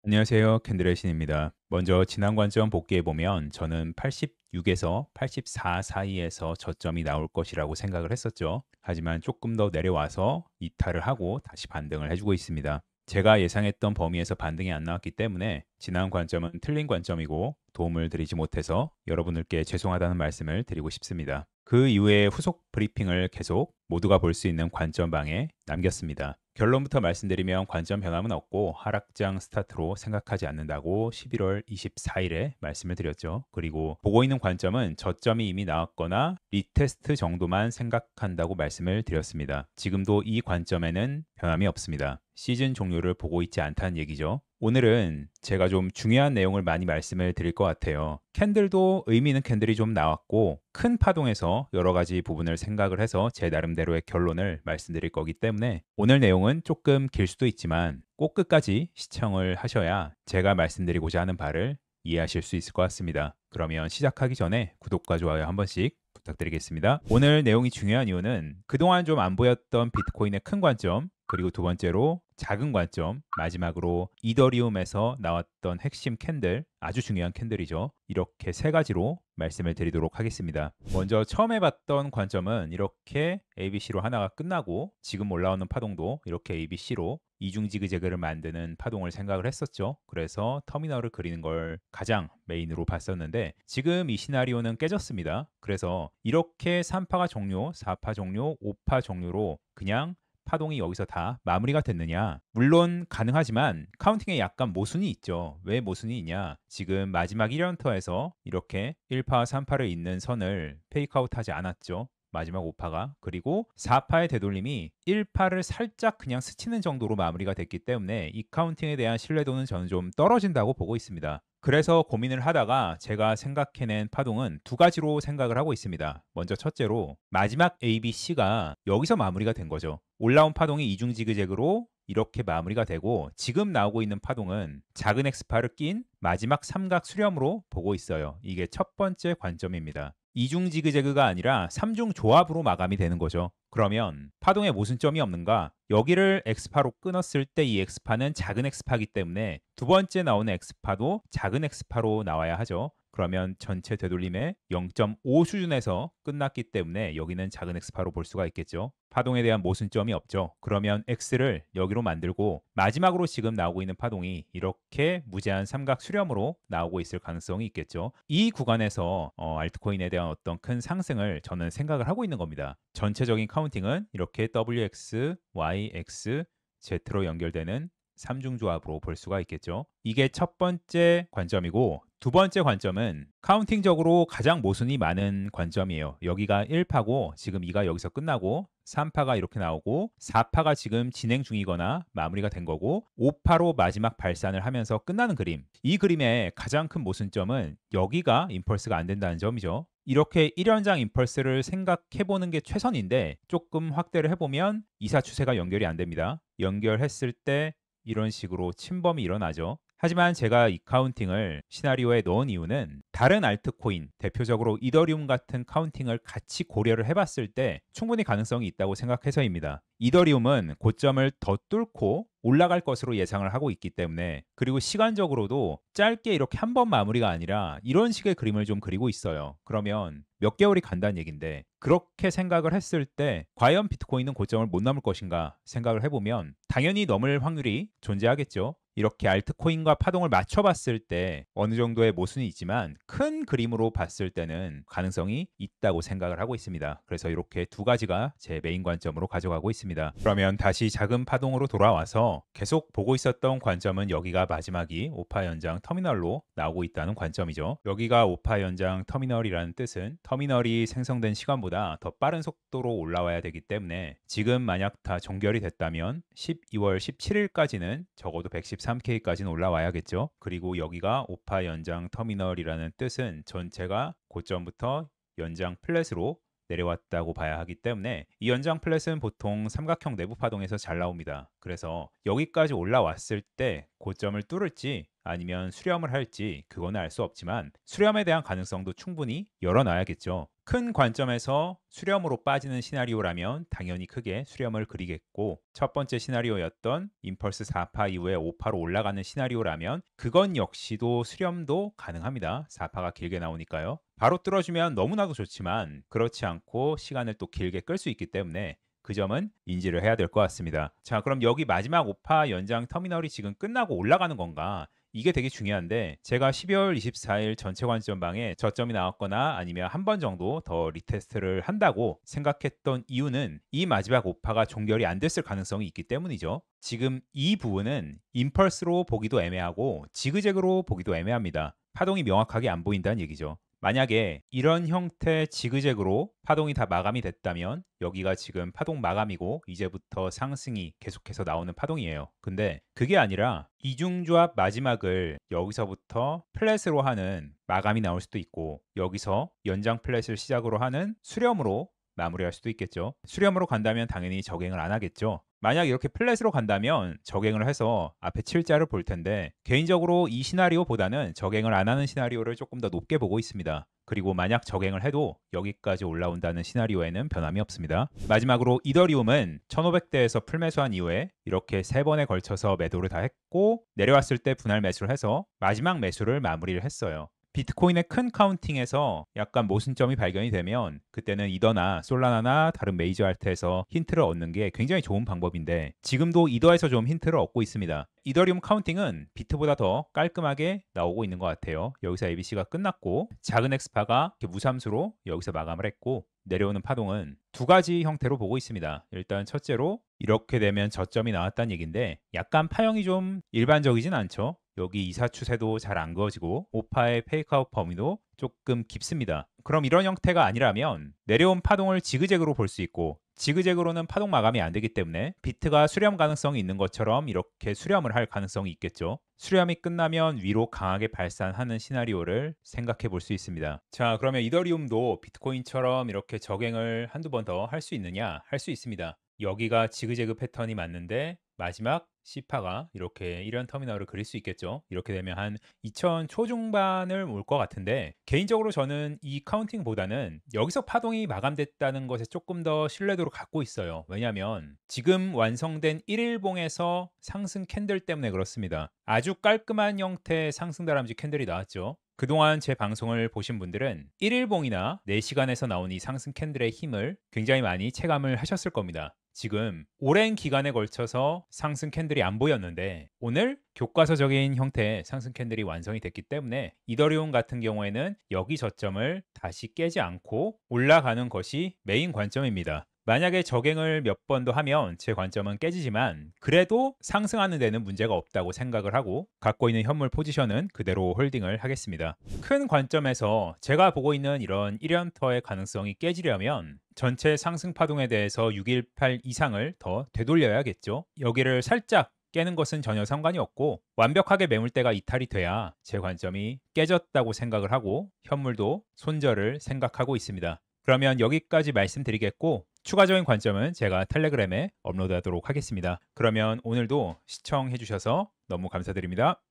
안녕하세요. 캔들의 신입니다. 먼저 지난 관점 복귀해보면 저는 86에서 84 사이에서 저점이 나올 것이라고 생각을 했었죠. 하지만 조금 더 내려와서 이탈을 하고 다시 반등을 해주고 있습니다. 제가 예상했던 범위에서 반등이 안 나왔기 때문에 지난 관점은 틀린 관점이고 도움을 드리지 못해서 여러분들께 죄송하다는 말씀을 드리고 싶습니다. 그 이후에 후속 브리핑을 계속 모두가 볼 수 있는 관점방에 남겼습니다. 결론부터 말씀드리면 관점 변함은 없고 하락장 스타트로 생각하지 않는다고 11월 24일에 말씀을 드렸죠. 그리고 보고 있는 관점은 저점이 이미 나왔거나 리테스트 정도만 생각한다고 말씀을 드렸습니다. 지금도 이 관점에는 변함이 없습니다. 시즌 종료를 보고 있지 않다는 얘기죠. 오늘은 제가 좀 중요한 내용을 많이 말씀을 드릴 것 같아요. 캔들도 의미 있는 캔들이 좀 나왔고 큰 파동에서 여러 가지 부분을 생각을 해서 제 나름대로의 결론을 말씀드릴 거기 때문에 오늘 내용은 조금 길 수도 있지만 꼭 끝까지 시청을 하셔야 제가 말씀드리고자 하는 바를 이해하실 수 있을 것 같습니다. 그러면 시작하기 전에 구독과 좋아요 한 번씩 부탁드리겠습니다. 오늘 내용이 중요한 이유는 그동안 좀 안 보였던 비트코인의 큰 관점, 그리고 두 번째로 작은 관점, 마지막으로 이더리움에서 나왔던 핵심 캔들, 아주 중요한 캔들이죠. 이렇게 세 가지로 말씀을 드리도록 하겠습니다. 먼저 처음에 봤던 관점은 이렇게 ABC로 하나가 끝나고 지금 올라오는 파동도 이렇게 ABC로 이중 지그재그를 만드는 파동을 생각을 했었죠. 그래서 터미널을 그리는 걸 가장 메인으로 봤었는데 지금 이 시나리오는 깨졌습니다. 그래서 이렇게 3파가 종료, 4파 종료, 5파 종료로 그냥 파동이 여기서 다 마무리가 됐느냐? 물론 가능하지만 카운팅에 약간 모순이 있죠. 왜 모순이 있냐? 지금 마지막 1연터에서 이렇게 1파, 3파를 잇는 선을 페이크아웃하지 않았죠. 마지막 5파가. 그리고 4파의 되돌림이 1파를 살짝 그냥 스치는 정도로 마무리가 됐기 때문에 이 카운팅에 대한 신뢰도는 저는 좀 떨어진다고 보고 있습니다. 그래서 고민을 하다가 제가 생각해낸 파동은 두 가지로 생각을 하고 있습니다. 먼저 첫째로 마지막 ABC가 여기서 마무리가 된 거죠. 올라온 파동이 이중 지그재그로 이렇게 마무리가 되고 지금 나오고 있는 파동은 작은 엑스파를 낀 마지막 삼각 수렴으로 보고 있어요. 이게 첫 번째 관점입니다. 이중 지그재그가 아니라 삼중 조합으로 마감이 되는 거죠. 그러면 파동에 모순점이 없는가? 여기를 엑스파로 끊었을 때 이 엑스파는 작은 엑스파이기 때문에 두 번째 나오는 엑스파도 작은 엑스파로 나와야 하죠. 그러면 전체 되돌림의 0.5 수준에서 끝났기 때문에 여기는 작은 엑스파로 볼 수가 있겠죠. 파동에 대한 모순점이 없죠. 그러면 X를 여기로 만들고 마지막으로 지금 나오고 있는 파동이 이렇게 무제한 삼각 수렴으로 나오고 있을 가능성이 있겠죠. 이 구간에서 알트코인에 대한 어떤 큰 상승을 저는 생각을 하고 있는 겁니다. 전체적인 카운팅은 이렇게 WX, YX, Z로 연결되는 3중 조합으로 볼 수가 있겠죠. 이게 첫 번째 관점이고 두 번째 관점은 카운팅적으로 가장 모순이 많은 관점이에요. 여기가 1파고 지금 2가 여기서 끝나고 3파가 이렇게 나오고 4파가 지금 진행 중이거나 마무리가 된 거고 5파로 마지막 발산을 하면서 끝나는 그림. 이 그림의 가장 큰 모순점은 여기가 임펄스가 안 된다는 점이죠. 이렇게 1연장 임펄스를 생각해 보는 게 최선인데 조금 확대를 해보면 이사 추세가 연결이 안 됩니다. 연결했을 때 이런 식으로 침범이 일어나죠. 하지만 제가 이 카운팅을 시나리오에 넣은 이유는 다른 알트코인, 대표적으로 이더리움 같은 카운팅을 같이 고려를 해봤을 때 충분히 가능성이 있다고 생각해서입니다. 이더리움은 고점을 더 뚫고 올라갈 것으로 예상을 하고 있기 때문에 그리고 시간적으로도 짧게 이렇게 한 번 마무리가 아니라 이런 식의 그림을 좀 그리고 있어요. 그러면 몇 개월이 간다는 얘긴데 그렇게 생각을 했을 때 과연 비트코인은 고점을 못 넘을 것인가 생각을 해보면 당연히 넘을 확률이 존재하겠죠. 이렇게 알트코인과 파동을 맞춰봤을 때 어느 정도의 모순이 있지만 큰 그림으로 봤을 때는 가능성이 있다고 생각을 하고 있습니다. 그래서 이렇게 두 가지가 제 메인 관점으로 가져가고 있습니다. 그러면 다시 작은 파동으로 돌아와서 계속 보고 있었던 관점은 여기가 마지막이 5파 연장 터미널로 나오고 있다는 관점이죠. 여기가 5파 연장 터미널이라는 뜻은 터미널이 생성된 시간보다 더 빠른 속도로 올라와야 되기 때문에 지금 만약 다 종결이 됐다면 12월 17일까지는 적어도 113K까지는 올라와야겠죠. 그리고 여기가 5파 연장 터미널이라는 뜻은 전체가 고점부터 연장 플랫으로 내려왔다고 봐야 하기 때문에 이 연장 플랫은 보통 삼각형 내부 파동에서 잘 나옵니다. 그래서 여기까지 올라왔을 때 고점을 뚫을지 아니면 수렴을 할지 그거는 알 수 없지만 수렴에 대한 가능성도 충분히 열어놔야겠죠. 큰 관점에서 수렴으로 빠지는 시나리오라면 당연히 크게 수렴을 그리겠고, 첫 번째 시나리오였던 임펄스 4파 이후에 5파로 올라가는 시나리오라면 그건 역시도 수렴도 가능합니다. 4파가 길게 나오니까요. 바로 뚫어주면 너무나도 좋지만 그렇지 않고 시간을 또 길게 끌 수 있기 때문에 그 점은 인지를 해야 될 것 같습니다. 자, 그럼 여기 마지막 5파 연장 터미널이 지금 끝나고 올라가는 건가? 이게 되게 중요한데, 제가 12월 24일 전체 관점방에 저점이 나왔거나 아니면 한 번 정도 더 리테스트를 한다고 생각했던 이유는 이 마지막 오파가 종결이 안 됐을 가능성이 있기 때문이죠. 지금 이 부분은 임펄스로 보기도 애매하고 지그재그로 보기도 애매합니다. 파동이 명확하게 안 보인다는 얘기죠. 만약에 이런 형태 지그재그로 파동이 다 마감이 됐다면 여기가 지금 파동 마감이고 이제부터 상승이 계속해서 나오는 파동이에요. 근데 그게 아니라 이중조합 마지막을 여기서부터 플랫으로 하는 마감이 나올 수도 있고, 여기서 연장 플랫을 시작으로 하는 수렴으로 마무리할 수도 있겠죠. 수렴으로 간다면 당연히 적행을 안 하겠죠. 만약 이렇게 플랫으로 간다면 적행을 해서 앞에 7자를 볼 텐데, 개인적으로 이 시나리오보다는 적행을 안 하는 시나리오를 조금 더 높게 보고 있습니다. 그리고 만약 적행을 해도 여기까지 올라온다는 시나리오에는 변함이 없습니다. 마지막으로 이더리움은 1500대에서 풀매수한 이후에 이렇게 3번에 걸쳐서 매도를 다 했고, 내려왔을 때 분할 매수를 해서 마지막 매수를 마무리를 했어요. 비트코인의 큰 카운팅에서 약간 모순점이 발견이 되면 그때는 이더나 솔라나나 다른 메이저 알트에서 힌트를 얻는 게 굉장히 좋은 방법인데, 지금도 이더에서 좀 힌트를 얻고 있습니다. 이더리움 카운팅은 비트보다 더 깔끔하게 나오고 있는 것 같아요. 여기서 ABC가 끝났고 작은 엑스파가 무삼수로 여기서 마감을 했고, 내려오는 파동은 두 가지 형태로 보고 있습니다. 일단 첫째로 이렇게 되면 저점이 나왔다는 얘기인데, 약간 파형이 좀 일반적이진 않죠. 여기 이사 추세도 잘 안 그어지고 오파의 페이크아웃 범위도 조금 깊습니다. 그럼 이런 형태가 아니라면 내려온 파동을 지그재그로 볼 수 있고, 지그재그로는 파동 마감이 안 되기 때문에 비트가 수렴 가능성이 있는 것처럼 이렇게 수렴을 할 가능성이 있겠죠. 수렴이 끝나면 위로 강하게 발산하는 시나리오를 생각해 볼 수 있습니다. 자, 그러면 이더리움도 비트코인처럼 이렇게 적행을 한두 번 더 할 수 있느냐? 할 수 있습니다. 여기가 지그재그 패턴이 맞는데 마지막 C파가 이렇게 이런 터미널을 그릴 수 있겠죠. 이렇게 되면 한 2000 초중반을 올 것 같은데, 개인적으로 저는 이 카운팅보다는 여기서 파동이 마감됐다는 것에 조금 더 신뢰도를 갖고 있어요. 왜냐하면 지금 완성된 1일봉에서 상승 캔들 때문에 그렇습니다. 아주 깔끔한 형태의 상승 다람쥐 캔들이 나왔죠. 그동안 제 방송을 보신 분들은 1일봉이나 4시간에서 나온 이 상승 캔들의 힘을 굉장히 많이 체감을 하셨을 겁니다. 지금 오랜 기간에 걸쳐서 상승 캔들이 안 보였는데 오늘 교과서적인 형태의 상승 캔들이 완성이 됐기 때문에 이더리움 같은 경우에는 여기 저점을 다시 깨지 않고 올라가는 것이 메인 관점입니다. 만약에 적행을 몇 번 더 하면 제 관점은 깨지지만 그래도 상승하는 데는 문제가 없다고 생각을 하고 갖고 있는 현물 포지션은 그대로 홀딩을 하겠습니다. 큰 관점에서 제가 보고 있는 이런 1연터의 가능성이 깨지려면 전체 상승 파동에 대해서 618 이상을 더 되돌려야겠죠. 여기를 살짝 깨는 것은 전혀 상관이 없고 완벽하게 매물대가 이탈이 돼야 제 관점이 깨졌다고 생각을 하고 현물도 손절을 생각하고 있습니다. 그러면 여기까지 말씀드리겠고, 추가적인 관점은 제가 텔레그램에 업로드하도록 하겠습니다. 그러면 오늘도 시청해 주셔서 너무 감사드립니다.